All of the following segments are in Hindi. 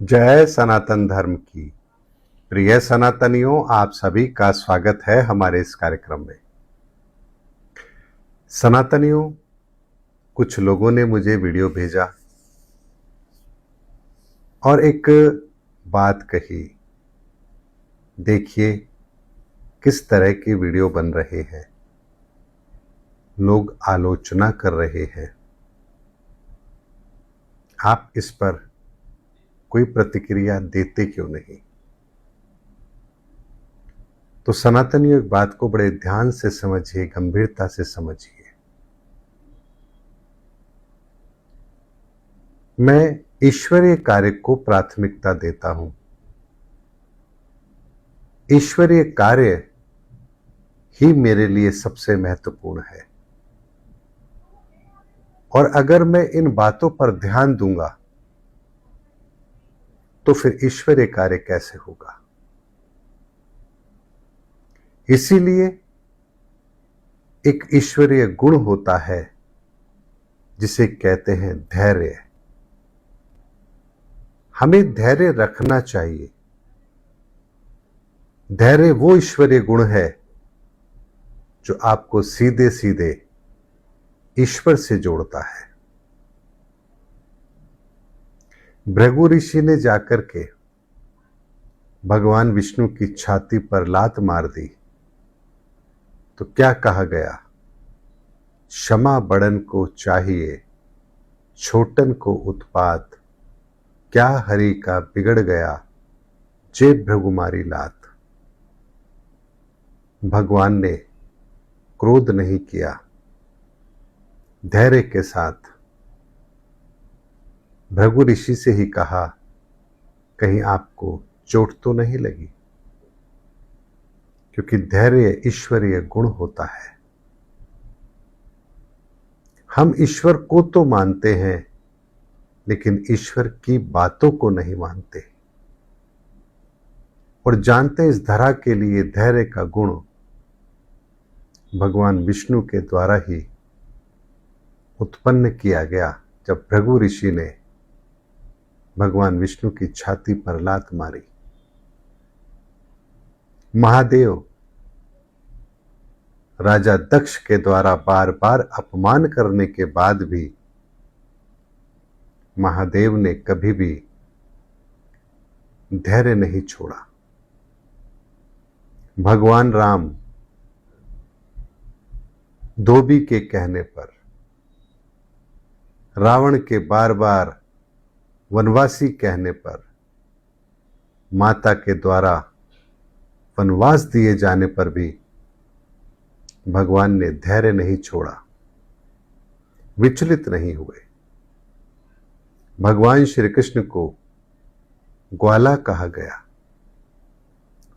जय सनातन धर्म की। प्रिय सनातनियों, आप सभी का स्वागत है हमारे इस कार्यक्रम में। सनातनियों, कुछ लोगों ने मुझे वीडियो भेजा और एक बात कही। देखिए किस तरह की वीडियो बन रहे हैं, लोग आलोचना कर रहे हैं। आप इस पर कोई प्रतिक्रिया देते क्यों नहीं? तो सनातनियों, एक बात को बड़े ध्यान से समझिए, गंभीरता से समझिए। मैं ईश्वरीय कार्य को प्राथमिकता देता हूं। ईश्वरीय कार्य ही मेरे लिए सबसे महत्वपूर्ण है। और अगर मैं इन बातों पर ध्यान दूंगा तो फिर ईश्वरीय कार्य कैसे होगा? इसीलिए एक ईश्वरीय गुण होता है जिसे कहते हैं धैर्य। हमें धैर्य रखना चाहिए। धैर्य वो ईश्वरीय गुण है जो आपको सीधे सीधे ईश्वर से जोड़ता है। भृगु ऋषि ने जाकर के भगवान विष्णु की छाती पर लात मार दी तो क्या कहा गया? क्षमा बड़न को चाहिए, छोटन को उत्पात, क्या हरि का बिगड़ गया, जे भृगुमारी लात। भगवान ने क्रोध नहीं किया, धैर्य के साथ भृगु ऋषि से ही कहा, कहीं आपको चोट तो नहीं लगी? क्योंकि धैर्य ईश्वरीय गुण होता है। हम ईश्वर को तो मानते हैं लेकिन ईश्वर की बातों को नहीं मानते और जानते इस धरा के लिए धैर्य का गुण भगवान विष्णु के द्वारा ही उत्पन्न किया गया। जब भृगु ऋषि ने भगवान विष्णु की छाती पर लात मारी, महादेव राजा दक्ष के द्वारा बार बार अपमान करने के बाद भी महादेव ने कभी भी धैर्य नहीं छोड़ा। भगवान राम धोबी के कहने पर, रावण के बार बार वनवासी कहने पर, माता के द्वारा वनवास दिए जाने पर भी भगवान ने धैर्य नहीं छोड़ा, विचलित नहीं हुए। भगवान श्री कृष्ण को ग्वाला कहा गया,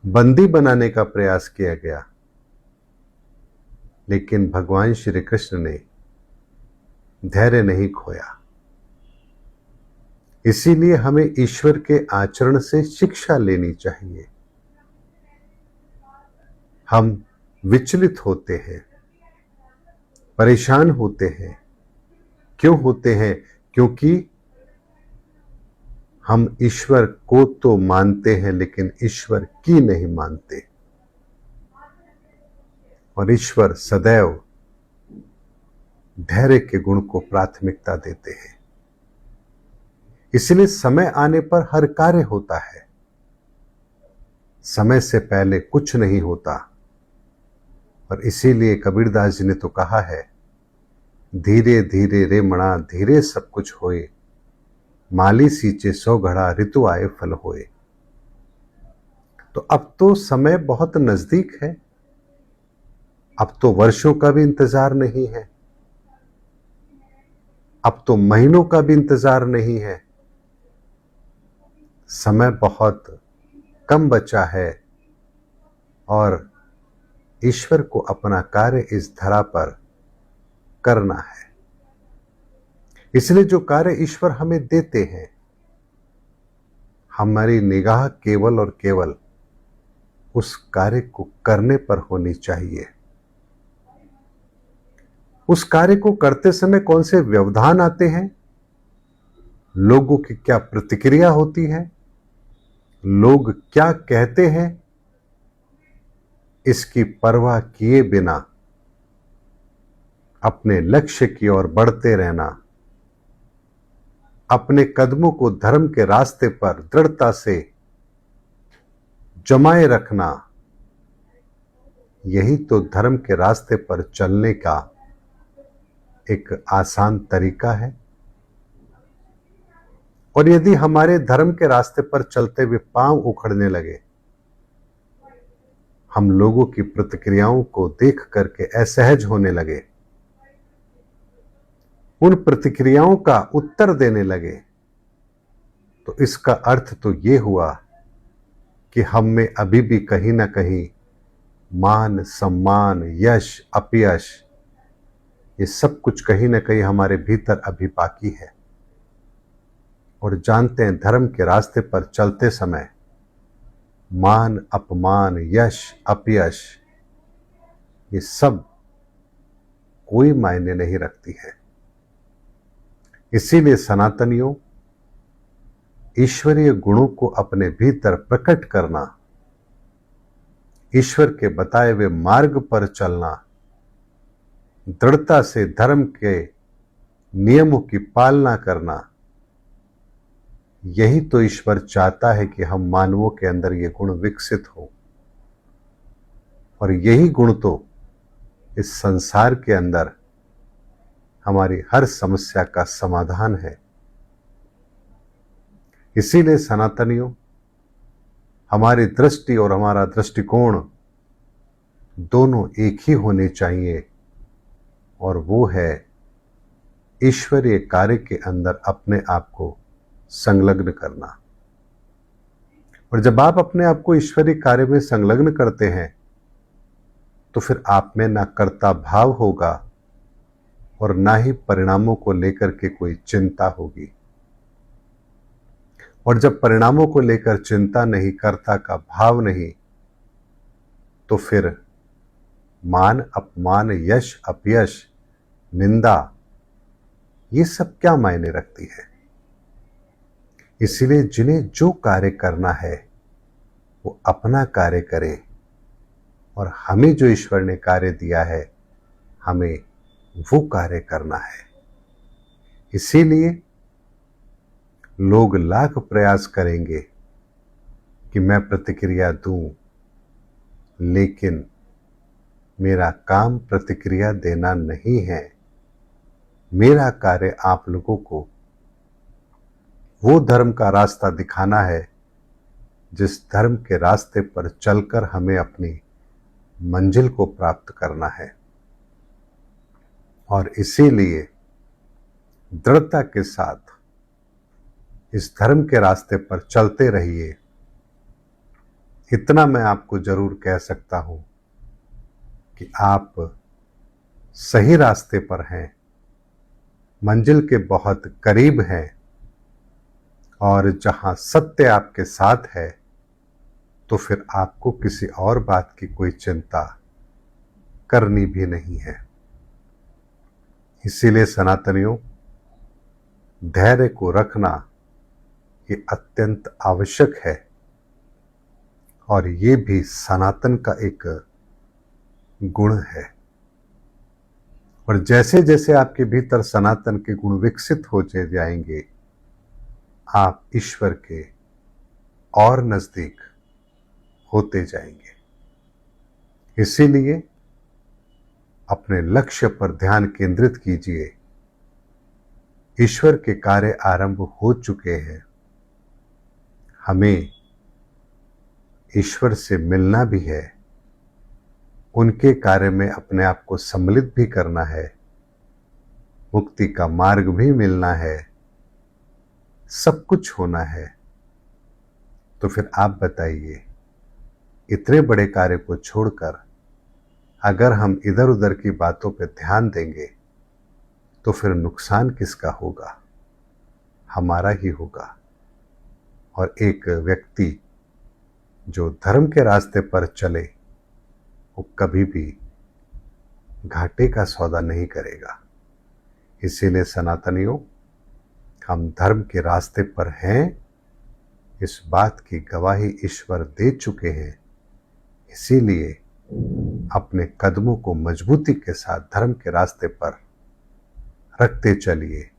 बंदी बनाने का प्रयास किया गया, लेकिन भगवान श्री कृष्ण ने धैर्य नहीं खोया। इसीलिए हमें ईश्वर के आचरण से शिक्षा लेनी चाहिए। हम विचलित होते हैं, परेशान होते हैं। क्यों होते हैं? क्योंकि हम ईश्वर को तो मानते हैं लेकिन ईश्वर की नहीं मानते। और ईश्वर सदैव धैर्य के गुण को प्राथमिकता देते हैं। इसलिए समय आने पर हर कार्य होता है, समय से पहले कुछ नहीं होता। और इसीलिए कबीरदास जी ने तो कहा है, धीरे धीरे रे मणा धीरे सब कुछ होए, माली सींचे 100 घड़ा ऋतु आए फल होए। तो अब तो समय बहुत नजदीक है, अब तो वर्षों का भी इंतजार नहीं है, अब तो महीनों का भी इंतजार नहीं है। समय बहुत कम बचा है और ईश्वर को अपना कार्य इस धरा पर करना है। इसलिए जो कार्य ईश्वर हमें देते हैं, हमारी निगाह केवल और केवल उस कार्य को करने पर होनी चाहिए। उस कार्य को करते समय कौन से व्यवधान आते हैं, लोगों की क्या प्रतिक्रिया होती है, लोग क्या कहते हैं इसकी परवाह किए बिना अपने लक्ष्य की ओर बढ़ते रहना, अपने कदमों को धर्म के रास्ते पर दृढ़ता से जमाए रखना, यही तो धर्म के रास्ते पर चलने का एक आसान तरीका है। और यदि हमारे धर्म के रास्ते पर चलते हुए पांव उखड़ने लगे, हम लोगों की प्रतिक्रियाओं को देख करके असहज होने लगे, उन प्रतिक्रियाओं का उत्तर देने लगे, तो इसका अर्थ तो ये हुआ कि हम में अभी भी कहीं ना कहीं मान, सम्मान, यश, अपयश, ये सब कुछ कहीं ना कहीं हमारे भीतर अभी बाकी है। और जानते हैं, धर्म के रास्ते पर चलते समय मान, अपमान, यश, अपयश, ये सब कोई मायने नहीं रखती है। इसीलिए सनातनियों, ईश्वरीय गुणों को अपने भीतर प्रकट करना, ईश्वर के बताए हुए मार्ग पर चलना, दृढ़ता से धर्म के नियमों की पालना करना, यही तो ईश्वर चाहता है कि हम मानवों के अंदर ये गुण विकसित हो। और यही गुण तो इस संसार के अंदर हमारी हर समस्या का समाधान है। इसीलिए सनातनियों, हमारी दृष्टि और हमारा दृष्टिकोण दोनों एक ही होने चाहिए, और वो है ईश्वरीय कार्य के अंदर अपने आप को संलग्न करना। और जब आप अपने आप को ईश्वरीय कार्य में संलग्न करते हैं, तो फिर आप में ना कर्ता भाव होगा और ना ही परिणामों को लेकर के कोई चिंता होगी। और जब परिणामों को लेकर चिंता नहीं, कर्ता का भाव नहीं, तो फिर मान, अपमान, यश, अपयश, निंदा, ये सब क्या मायने रखती है। इसलिए जिन्हें जो कार्य करना है वो अपना कार्य करें, और हमें जो ईश्वर ने कार्य दिया है हमें वो कार्य करना है। इसीलिए लोग लाख प्रयास करेंगे कि मैं प्रतिक्रिया दूं, लेकिन मेरा काम प्रतिक्रिया देना नहीं है। मेरा कार्य आप लोगों को वो धर्म का रास्ता दिखाना है जिस धर्म के रास्ते पर चलकर हमें अपनी मंजिल को प्राप्त करना है। और इसीलिए दृढ़ता के साथ इस धर्म के रास्ते पर चलते रहिए। इतना मैं आपको जरूर कह सकता हूं कि आप सही रास्ते पर हैं, मंजिल के बहुत करीब हैं, और जहां सत्य आपके साथ है तो फिर आपको किसी और बात की कोई चिंता करनी भी नहीं है। इसीलिए सनातनियों, धैर्य को रखना ये अत्यंत आवश्यक है, और ये भी सनातन का एक गुण है। और जैसे जैसे आपके भीतर सनातन के गुण विकसित हो जाएंगे, आप ईश्वर के और नजदीक होते जाएंगे। इसीलिए अपने लक्ष्य पर ध्यान केंद्रित कीजिए। ईश्वर के कार्य आरंभ हो चुके हैं, हमें ईश्वर से मिलना भी है, उनके कार्य में अपने आप को सम्मिलित भी करना है, मुक्ति का मार्ग भी मिलना है, सब कुछ होना है। तो फिर आप बताइए, इतने बड़े कार्य को छोड़कर अगर हम इधर उधर की बातों पर ध्यान देंगे तो फिर नुकसान किसका होगा? हमारा ही होगा। और एक व्यक्ति जो धर्म के रास्ते पर चले वो कभी भी घाटे का सौदा नहीं करेगा। इसीलिए सनातनियों, हम धर्म के रास्ते पर हैं इस बात की गवाही ईश्वर दे चुके हैं। इसीलिए अपने कदमों को मजबूती के साथ धर्म के रास्ते पर रखते चलिए।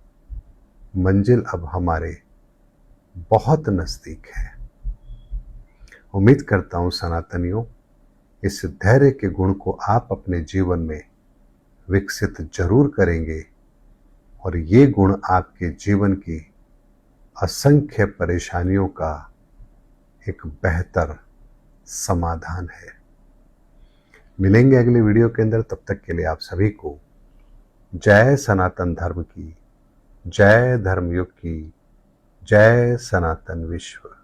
मंजिल अब हमारे बहुत नजदीक है। उम्मीद करता हूं सनातनियों, इस धैर्य के गुण को आप अपने जीवन में विकसित जरूर करेंगे और ये गुण आपके जीवन की असंख्य परेशानियों का एक बेहतर समाधान है। मिलेंगे अगले वीडियो के अंदर, तब तक के लिए आप सभी को जय सनातन धर्म की, जय धर्मयुग की, जय सनातन विश्व।